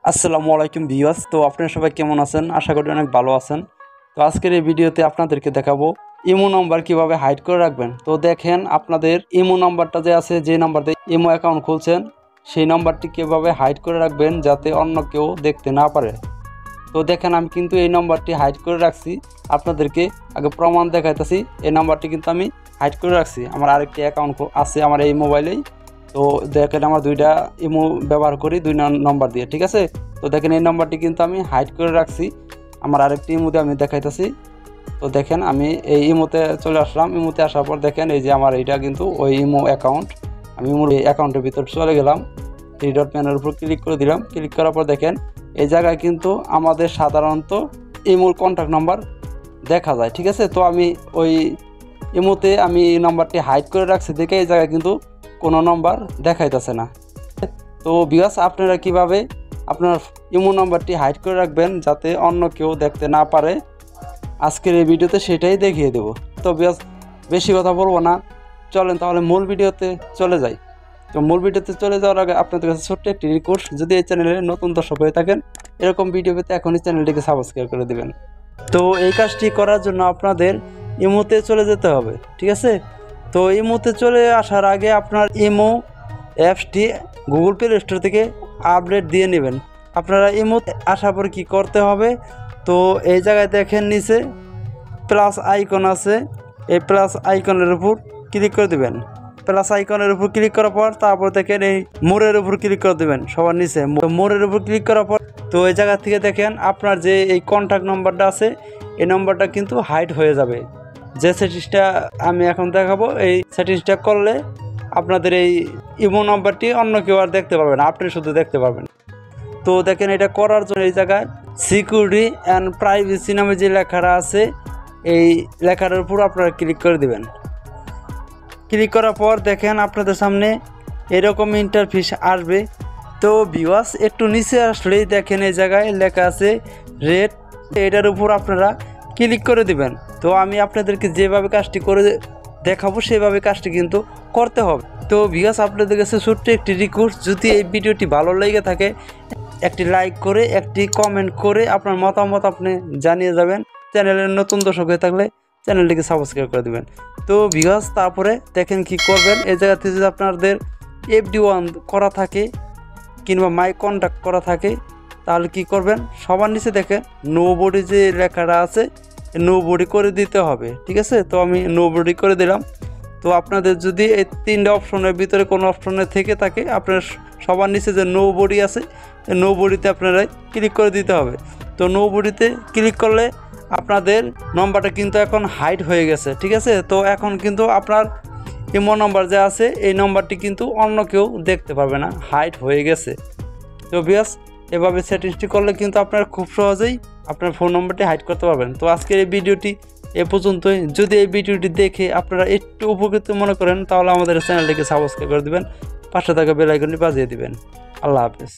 আসসালামু আলাইকুম ভিউয়ার্স। তো আপনারা সবাই কেমন আছেন? আশা করি অনেক ভালো আছেন। তো আজকের এই ভিডিওতে আপনাদেরকে দেখাবো ইমো নাম্বার কিভাবে হাইড করে রাখবেন। তো দেখেন আপনাদের ইমো নাম্বারটা যে আছে, যে নাম্বার দিয়ে ইমো অ্যাকাউন্ট খুলছেন, সেই নাম্বারটি কিভাবে হাইড করে রাখবেন যাতে অন্য কেউ দেখতে না পারে। তো দেখেন আমি কিন্তু এই নাম্বারটি হাইড করে রাখছি, আপনাদেরকে আগে প্রমাণ দেখাইতেছি। এই নাম্বারটি কিন্তু আমি হাইড করে রাখছি, আমার আরেকটি অ্যাকাউন্ট আছে আমার এই মোবাইলেই। তো দেখেন আমার দুইটা ইমো ব্যবহার করি দুই নম্বর দিয়ে, ঠিক আছে। তো দেখেন এই নাম্বারটি কিন্তু আমি হাইড করে রাখছি আমার আরেকটি ইমোতে আমি দেখাইতেছি। তো দেখেন আমি এই ইমোতে চলে আসলাম। ইমোতে আসার পর দেখেন এই যে আমার এইটা কিন্তু ওই ইমো অ্যাকাউন্ট। আমি ইমোর অ্যাকাউন্টের ভিতর চলে গেলাম, থ্রি ডট মেনুর উপর ক্লিক করে দিলাম। ক্লিক করার পর দেখেন এই জায়গায় কিন্তু আমাদের সাধারণত ইমোর কন্ট্যাক্ট নাম্বার দেখা যায়, ঠিক আছে। তো আমি ওই ইমোতে আমি এই নাম্বারটি হাইড করে রাখছি দেখে এই জায়গায় কিন্তু কোনো নাম্বার দেখাইতেছে না। তো ভিউয়ার্স, আপনারা কিভাবে আপনার ইমো নাম্বারটি হাইড করে রাখবেন যাতে অন্য কেউ দেখতে না পারে, আজকের এই ভিডিওতে সেটাই দেখিয়ে দেব। তো ভিউয়ার্স, বেশি কথা বলবো না, চলেন তাহলে মূল ভিডিওতে চলে যাই। তো মূল ভিডিওতে চলে যাওয়ার আগে আপনাদের কাছে ছোট্ট একটি রিকোয়েস্ট, যদি এই চ্যানেলে নতুন দর্শক হয়ে থাকেন, এরকম ভিডিও পেতে এখনই চ্যানেলটিকে সাবস্ক্রাইব করে দিবেন। তো এই কাজটি করার জন্য আপনাদের ইমোতে চলে যেতে হবে, ঠিক আছে। তো ইমোতে চলে আসার আগে আপনার ইমো অ্যাপসটি গুগল প্লে স্টোর থেকে আপডেট দিয়ে নেবেন। আপনারা ইমোতে আসার পর কী করতে হবে, তো এই জায়গায় দেখেন নিচে প্লাস আইকন আছে, এই প্লাস আইকনের উপর ক্লিক করে দেবেন। প্লাস আইকনের উপর ক্লিক করার পর তারপর দেখেন এই মোড়ের উপর ক্লিক করে দেবেন সবার নিচে। মোড়ের উপর ক্লিক করার পর তো এই জায়গা থেকে দেখেন আপনার যে এই কন্ট্যাক্ট নম্বরটা আছে, এই নম্বরটা কিন্তু হাইড হয়ে যাবে। যে সেটিংসটা আমি এখন দেখাবো, এই সেটিংসটা করলে আপনাদের এই ইমো নাম্বারটি অন্য কেউ আর দেখতে পারবেন না, আপনি শুধু দেখতে পারবেন। তো দেখেন এটা করার জন্য এই জায়গায় সিকিউরিটি অ্যান্ড প্রাইভেসি নামে যে লেখাটা আছে, এই লেখার উপর আপনারা ক্লিক করে দেবেন। ক্লিক করার পর দেখেন আপনাদের সামনে এরকম ইন্টারফেস আসবে। তো ভিউয়ার্স, একটু নিচে আসলেই দেখেন এই জায়গায় লেখা আছে রেড, এটার উপর আপনারা ক্লিক করে দিবেন। তো আমি আপনাদেরকে যেভাবে কাজটি করে দেখাবো সেভাবে কাজটি কিন্তু করতে হবে। তো ভিউয়ার্স, আপনাদের কাছে ছোট্ট একটি রিকোয়েস্ট, যদি এই ভিডিওটি ভালো লেগে থাকে একটি লাইক করে একটি কমেন্ট করে আপনার মতামত আপনি জানিয়ে যাবেন। চ্যানেলের নতুন দর্শক হয়ে থাকলে চ্যানেলটিকে সাবস্ক্রাইব করে দেবেন। তো ভিউয়ার্স, তারপরে দেখেন কি করবেন, এই জায়গাতে যদি আপনাদের FD1 করা থাকে কিংবা মাই কন্ট্যাক্ট করা থাকে তাহলে কি করবেন, সবার নিচে দেখেন নো বডি যে লেখাটা আছে, নো বডি করে দিতে হবে, ঠিক আছে। তো আমি নো বডি করে দিলাম। তো আপনাদের যদি এই তিনটা অপশনের ভিতরে কোনো অপশনে থেকে থাকে, আপনার সবার নিচে যে নো বডি আছে, নো বডিতে আপনারা ক্লিক করে দিতে হবে। তো নো বডিতে ক্লিক করলে আপনাদের নম্বরটা কিন্তু এখন হাইড হয়ে গেছে, ঠিক আছে। তো এখন কিন্তু আপনার ইমো নাম্বার যে আছে এই নম্বরটি কিন্তু অন্য কেউ দেখতে পারবে না, হাইড হয়ে গেছে। তো ভিউয়ার্স, এভাবে সেটিংসটি করলে কিন্তু আপনারা খুব সহজেই আপনার ফোন নম্বরটি হাইড করতে পারবেন। তো আজকের এই ভিডিওটি এ পর্যন্তই। যদি এই ভিডিওটি দেখে আপনারা একটু উপকৃত মনে করেন তাহলে আমাদের চ্যানেলটিকে সাবস্ক্রাইব করে দেবেন, পাশে থাকা বেল আইকনটি বাজিয়ে দিবেন। আল্লাহ হাফেজ।